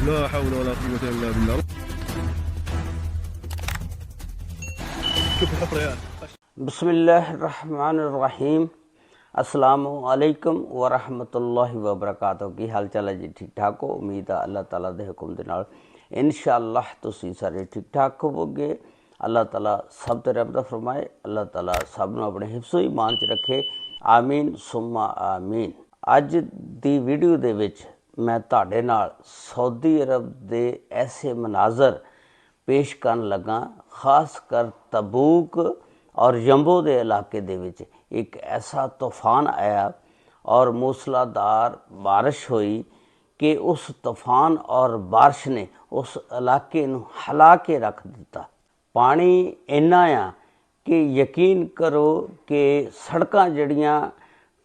لا حول ولا قوة إلا بالله. شوف الحفرة يا बिस्मिल्लाहिर्रहमानिर्रहीम अस्सलामुअलैकुम वरहमतुल्लाहि वबरकातुहू। की हाल चाल है जी? ठीक ठाक हो? उम्मीद है अल्लाह ताला दे हुक्म दे नाल इंशाअल्लाह तुसीं सारे ठीक ठाक होवोगे। अल्लाह ताला सब ते रहमत फरमाए। अल्लाह ताला सब नूं अपने हिफ्ज़ो ईमान च रखे। आमीन सुम्मा आमीन। अज दी वीडियो दे विच मैं तुहाडे नाल सऊदी अरब दे ऐसे मनाजर पेश करन लगा, खास कर तबूक और यंबो के इलाके दे विच एक ऐसा तूफान आया और मूसलाधार बारिश हुई कि उस तूफान और बारिश ने उस इलाके नूं हिला के रख दिता। पानी इन्ना आ कि यकीन करो कि सड़कां जड़ियां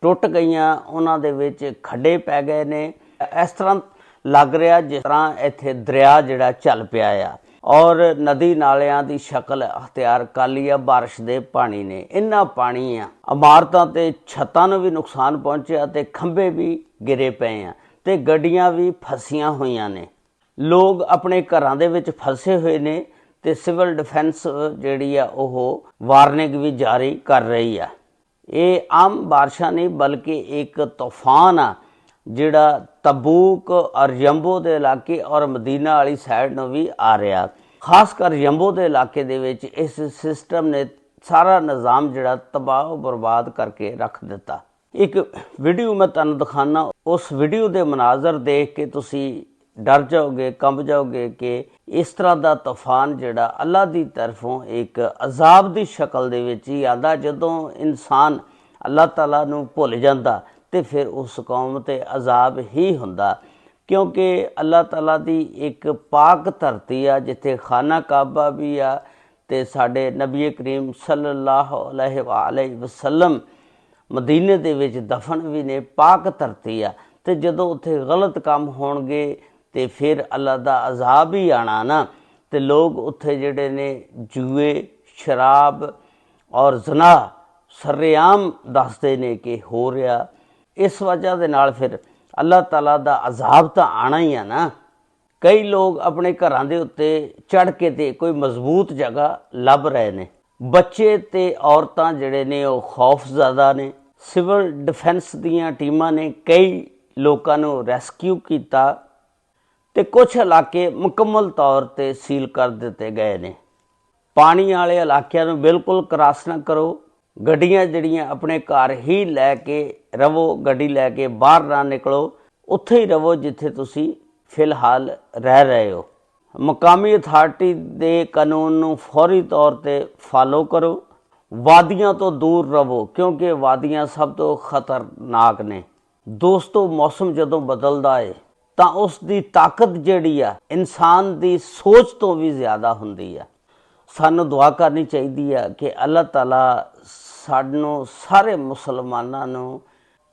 टुट गईयां, उन्हां दे विच खड्डे पै गए ने। इस तरह लग रहा जिस तरह इत्थे दरिया जिहड़ा चल पिया आ और नदी नालियां दी शक्ल अख्तियार कर ली है बारिश दे पानी ने। इन्ना पानी आ इमारतां ते छत्तां नूं भी नुकसान पहुंचिया ते खंभे भी गिरे पे आ ते गड्डियां भी फसियां होईयां ने। लोग अपने घरां दे विच फसे हुए ने ते सिविल डिफेंस जिहड़ी आ ओह वार्निंग भी जारी कर रही है। ये आम बारिशां नहीं बल्कि एक तूफान आ जिहड़ा तबूक और यंबो के इलाके और मदीना वाली साइड नूं भी आ रहा। खास कर यंबो के इलाके दे विच इस सिस्टम ने सारा निज़ाम जिहड़ा तबाह बर्बाद करके रख दिता। एक वीडियो मैं तुहानूं दिखाना, उस वीडियो के मनाजर देख के तुसीं डर जाओगे, कंब जाओगे कि इस तरह का तूफान जिहड़ा अल्लाह की तरफों एक अजाब की शक्ल दे विच ही आंदा। जदों इंसान अल्लाह ताला नूं भुल जांदा ते फिर उस कौम ते अजाब ही हुंदा, क्योंकि अल्लाह ताला दी एक पाक धरती आ जिथे खाना काबा भी आ ते साडे नबी करीम सल्लल्लाहु अलैहि वसल्लम मदीने दे विच दफन भी ने। पाक धरती आ ते जदों उत्थे गलत काम होणगे ते फिर अल्लाह दा अजाब ही आना ना। ते लोग उत्थे जिहड़े ने जुए, शराब और ज़ना सरेआम दसदे ने कि हो रहा। इस वजह दे नाल फिर अल्लाह ताला दा अजाब तो आना ही है ना। कई लोग अपने घरां दे उत्ते चढ़ के ते कोई मजबूत जगह लभ रहे ने। बच्चे ते औरतां जिहड़े ने वो खौफज़दा ने। सिविल डिफेंस दीयां टीमां ने कई लोकां नूं रेस्क्यू कीता ते कुछ इलाके मुकम्मल तौर ते सील कर दिते गए ने। पानी वाले इलाकों नूं बिल्कुल क्रॉस ना करो। गड्डियां जड़ियां अपने घर ही लैके रवो, गड्डी लैके बाहर ना निकलो, उत्थे ही रवो जिथे तुसी फिलहाल रह रहे हो। मकामी अथार्टी दे कानून नूं फौरी तौर ते फॉलो करो। वादियां तो दूर रवो क्योंकि वादियां सब तो खतरनाक ने। दोस्तों, मौसम जदों बदलदा है तां उस दी ताकत जिहड़ी आ इंसान दी सोच तो भी ज़्यादा हुंदी आ। सानू दुआ करनी चाहिए कि अल्लाह ताला सानू सारे मुसलमानां नू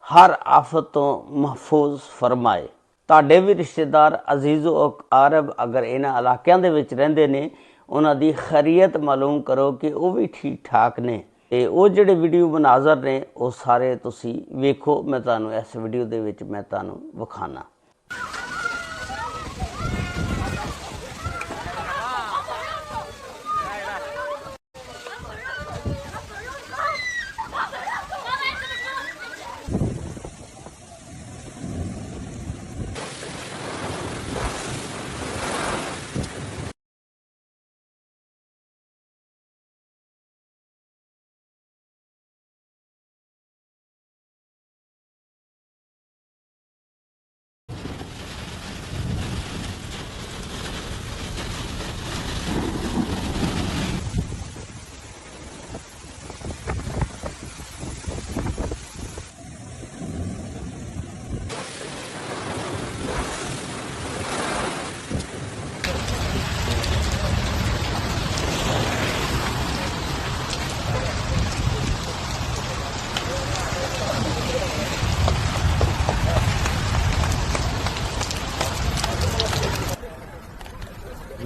हर आफत तो महफूज फरमाए। तुहाडे भी रिश्तेदार अजीज़ो अरब अगर इन्हां इलाकिਆਂ दे विच रहिंदे ने, उन्हां दी खैरियत मालूम करो कि वो भी ठीक ठाक ने। ते वो जिहड़े वीडियो मनाजर ने वो सारे तुसी वेखो। मैं तुहानू इस वीडियो दे विच मैं तुहानू विखाना।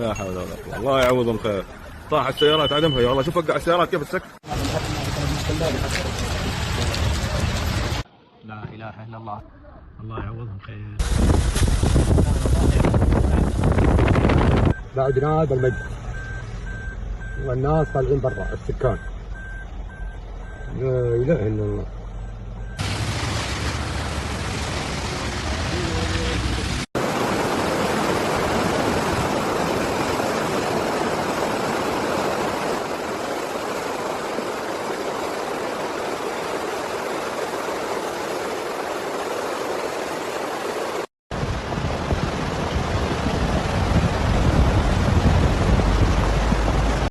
لا حول ولا قوة. الله يعوضهم خير. طاحت السيارات عدمها يا الله. شوف وقع السيارات كيف تسك. لا إله إلا الله. الله يعوضهم خير. بعد نادى المجد والناس طالعين برا السكان. لا اله الا الله.